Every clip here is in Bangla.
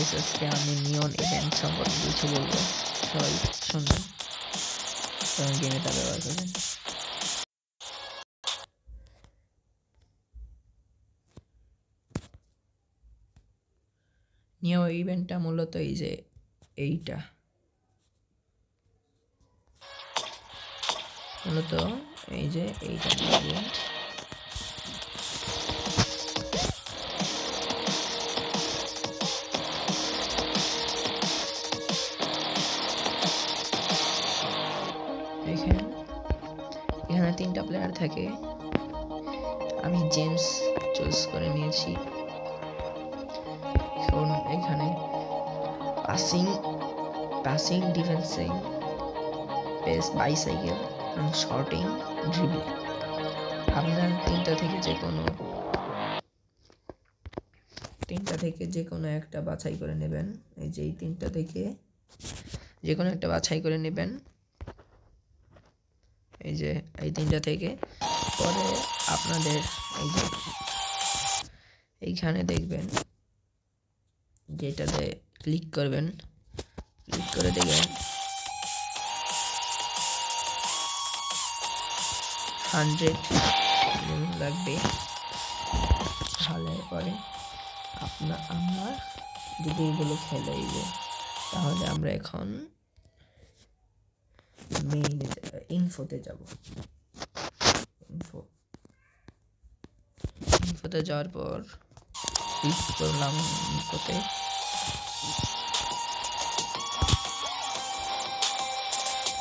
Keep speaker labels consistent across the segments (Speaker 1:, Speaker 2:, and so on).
Speaker 1: গাইস, আজকে আমি নিয়ন ইভেন্ট সম্পর্কে কিছু বলবো, সবাই শুনবেন কারণ গেমে তা ব্যবহার করবেন। নিয়ন ইভেন্টটা মূলত এই যে এইটা মূলত এই যে এইটা ইভেন্ট। এখানে 3টা প্লেয়ার থাকে, আমি জেমস চুজ করে নিয়েছি। এখন এখানে পাসিং, ডিফেন্সিং, পেস, বাইসাইকেল এবং শর্টিং, ড্রিবলিং। আপনার 3টা থেকে যে কোনো একটা বাছাই করে নেবেন। এই যে এই 3টা থেকে যে কোনো একটা বাছাই করে নেবেন। এই যে এই 3টা থেকে পরে আপনাদের এই যে এইখানে দেখবেন যেটাতে ক্লিক করবেন, ক্লিক করে দেখবেন 100 লাগবে। তাহলে পরে আমরা যদি এগুলো খেলে তাহলে আমরা এখন মেইন ইনফোতে যাব। ইনফোতে যাওয়ার পর ক্লিক করলাম ইনফোতে।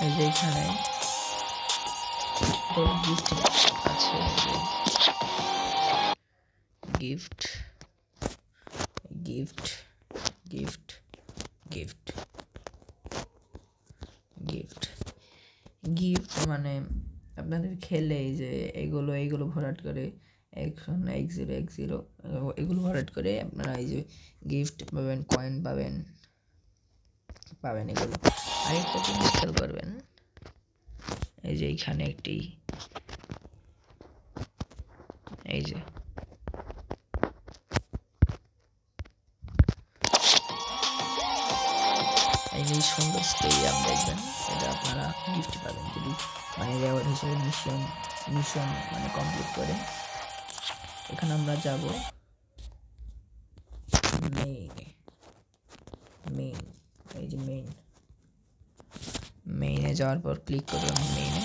Speaker 1: এই যে এখানে গিফট আছে, gift gift gift gift gift gift মানে আপনাদের খেলে এই যে এইগুলো ভরাট করে এখন x0 এগুলো ভরাট করে আপনারা এই যে গিফট পাবেন, কয়েন পাবেন। এগুলো আরেকটা জিনিস খেয়াল করবেন, এই যে এইখানে একটি এই যে এই সুন্দর স্টেডিয়াম দেখবেন, এটা আপনারা গিফট পাবেন যদি মানে রেওয়ার্ড হিসেবে মিশন মানে কমপ্লিট করে। এখানে আমরা যাব এই যে মেইনে যাওয়ার পর ক্লিক করলাম মেইনে।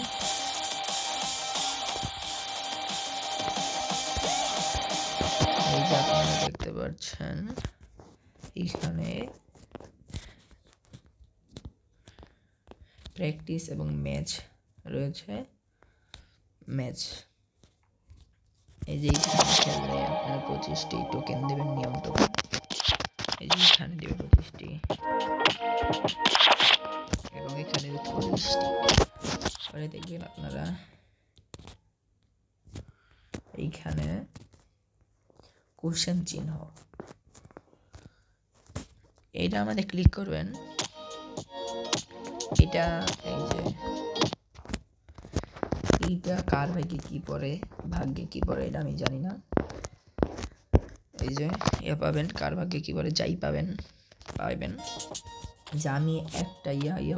Speaker 1: এই যে আপনারা দেখতে পাচ্ছেন এখানে প্র্যাকটিস এবং ম্যাচ রয়েছে। এই যে এখানে খেললে আপনার 25টি টোকেন দেবেন, নিয়ম টোকেন। এই যে এখানে দেবে 25টি এবং এখানে 40টি। পরে দেখবেন আপনারা এইখানে কোশ্চেন চিহ্ন, এটা আমাদের ক্লিক করবেন। এটা এই যে এইটা কার ভাগ্যে কি পড়ে এটা আমি জানি না। এই যে পাবেন কার ভাগ্যে কি পড়ে, যাই পাবেন যে আমি একটা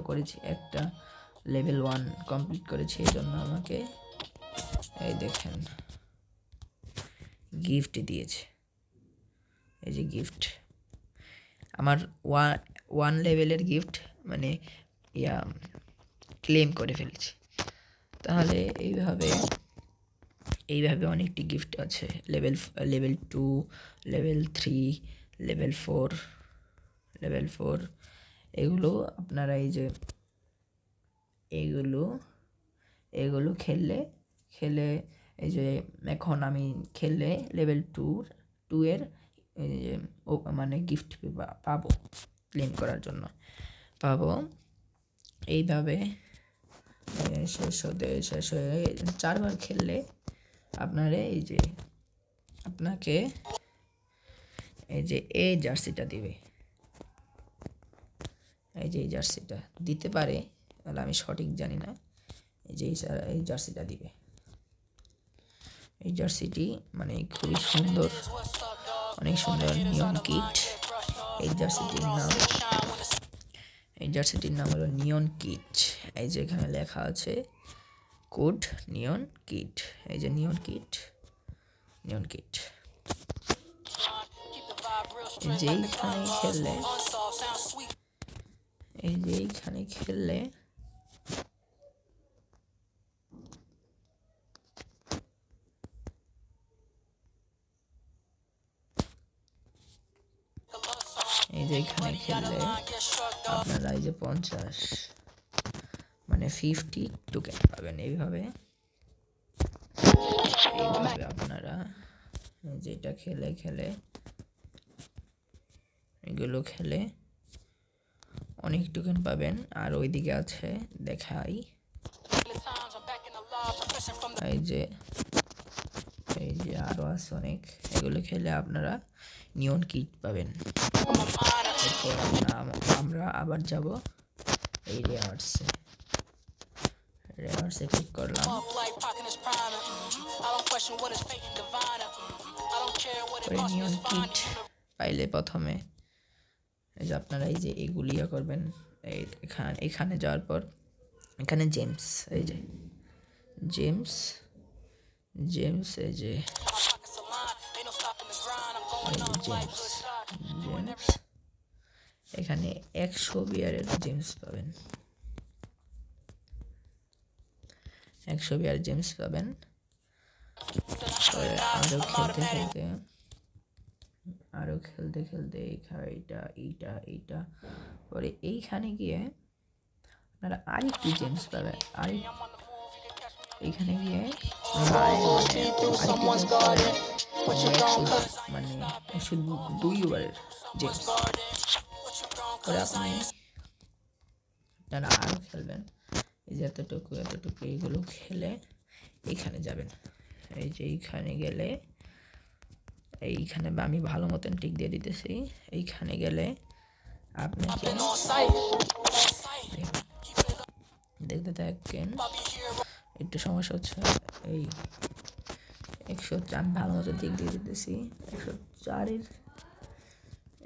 Speaker 1: করেছি, একটা লেভেল 1 কমপ্লিট করেছি, এই জন্য আমাকে এই দেখেন গিফট দিয়েছে। এই যে গিফট আমার 1 লেভেলের গিফট মানে ক্লেম করে ফেলেছি। তাহলে এইভাবে অনেকটি গিফট আছে, লেভেল 2, লেভেল 3, লেভেল 4 এগুলো আপনারা এই যে এগুলো খেলে এই যে এখন আমি খেললে লেভেল 2 এর মানে গিফট পাবো, ক্লেম করার জন্য পাবো। এইভাবে শেষ হয়ে 4বার খেললে আপনাকে এই যে এই জার্সিটা দিবে। এই যে এই জার্সিটা দিতে পারে, তাহলে আমি সঠিক জানি না। এই যে এই জার্সিটা দিবে। এই জার্সিটি মানে খুবই সুন্দর, অনেক সুন্দর নিয়ম কিট। এই জার্সিটির নাম হলো নিয়ন কিট। এই যে এখানে লেখা আছে কোড নিয়ন কিট। এই যে নিয়ন কিট যেইখানে খেললে আপনারা এই যে 50 মানে 50 টোকেন পাবেন। এইভাবে আপনারা যেটা খেলে এগুলো খেলে অনেক টোকেন পাবেন। আর ওইদিকে আছে দেখাই, এই যে আরো আছে অনেক। এগুলো খেলে আপনারা নিয়ন কিট পাবেন। আমরা আবার যাব এই রেয়ার্সে ক্লিক করলাম। নিয়ন কিট পাইলে প্রথমে এই যে আপনারা এই যে এগুলি করবেন। এখানে যাওয়ার পর এখানে জেমস, এই যে জেমস এই যে এখানে 100 বিয়ারের জেমস পাবেন। 100 বিয়ার জেমস পাবেন। আরো খেলতে এইটা পরে এইখানে গিয়ে আপনারা আরেকটু জেমস পাবেন। এইখানে গিয়ে মানে 102 ওভারের জেমস পরে আপনারা আরো খেলবেন। এই যে এতটুকু এইগুলো খেলে এইখানে যাবেন। এই যে এইখানে গেলে এইখানে আমি ভালো মতন টিক দিয়ে দিতেছি। এইখানে গেলে আপনাকে দেখতে থাকেন, একটু সমস্যা হচ্ছে। এই 104 আমি ভালো মতো টিক দিয়ে দিতেছি।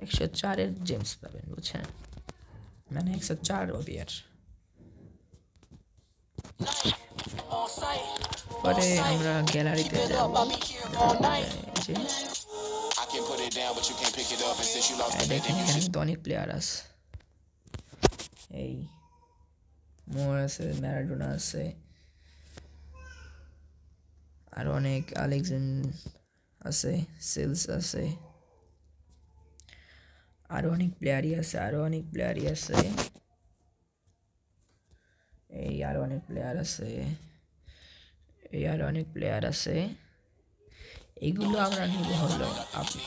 Speaker 1: 104-এর জেমস পাবেন, বুঝছেন? মানে 104 ওবিয়ার। পরে আমরা গ্যালারিতে যাব। দেখেন এখানে কিন্তু অনেক প্লেয়ার আছে। এই মোর আছে, ম্যারাডোনা আছে, আর অনেক আলেকজান্ডার আছে, সিলস আছে, আরো অনেক প্লেয়ারই আছে। এই আরো অনেক প্লেয়ার আছে। এইগুলো আমরা নিব হলো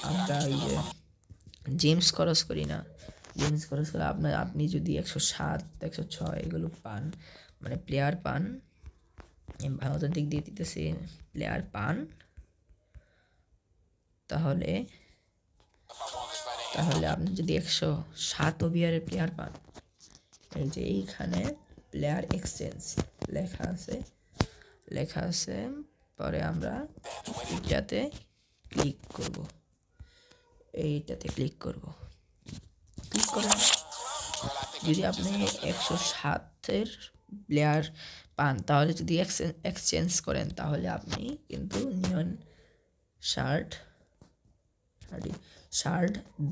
Speaker 1: আমরা ওই যে জেমস খরচ করি না। জেমস খরচ করে আপনি যদি 107 106 এগুলো পান, মানে প্লেয়ার পান, ভালো দিক দিয়ে দিতেছি, প্লেয়ার পান, তাহলে আপনি যদি 107 ওভিয়ারের প্লেয়ার পান, এই যে এইখানে প্লেয়ার এক্সচেঞ্জ লেখা আছে। পরে আমরা এইটাতে ক্লিক করব। ক্লিক করে যদি আপনি 107-এর প্লেয়ার পান, তাহলে যদি এক্সচেঞ্জ করেন তাহলে আপনি কিন্তু নিয়ন শার্ট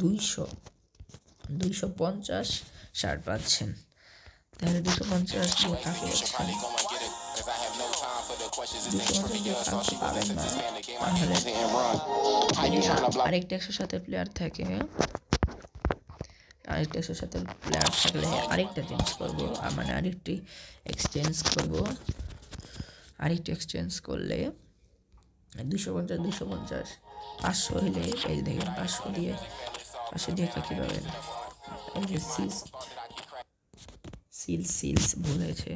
Speaker 1: 250 শার্ট পাচ্ছেন। তাহলে 250 দিয়ে কাকে পাবেন না। তাহলে আরেকটা 107 প্লেয়ার থাকে, থাকলে আরেকটা চেঞ্জ করব, মানে আরেকটি এক্সচেঞ্জ করলে 250 500 হলে এই দেখেন 500 দিয়ে কি পাবেন? এই যে সিলস ভুল হয়েছে,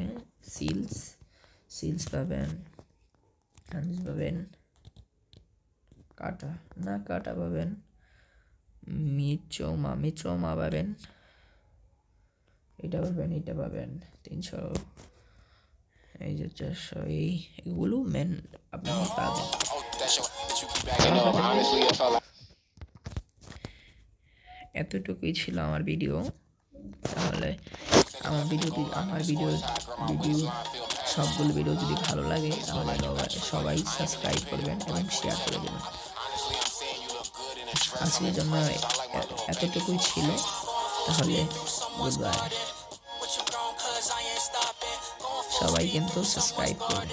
Speaker 1: সিলস পাবেন, কাটা পাবেন, মিচোমা পাবেন, এটা পাবেন 300, এই যে 400, এইগুলো মেন আপনি পাবেন। এতটুকুই ছিল আমার ভিডিও। তাহলে আমার ভিডিও সবগুলো ভিডিও যদি ভালো লাগে তাহলে সবাই সাবস্ক্রাইব করবেন এবং শেয়ার করে দেবেন। আজকের জন্য এতটুকুই ছিল। তাহলে গুড বাই। সবাই কিন্তু সাবস্ক্রাইব করবেন।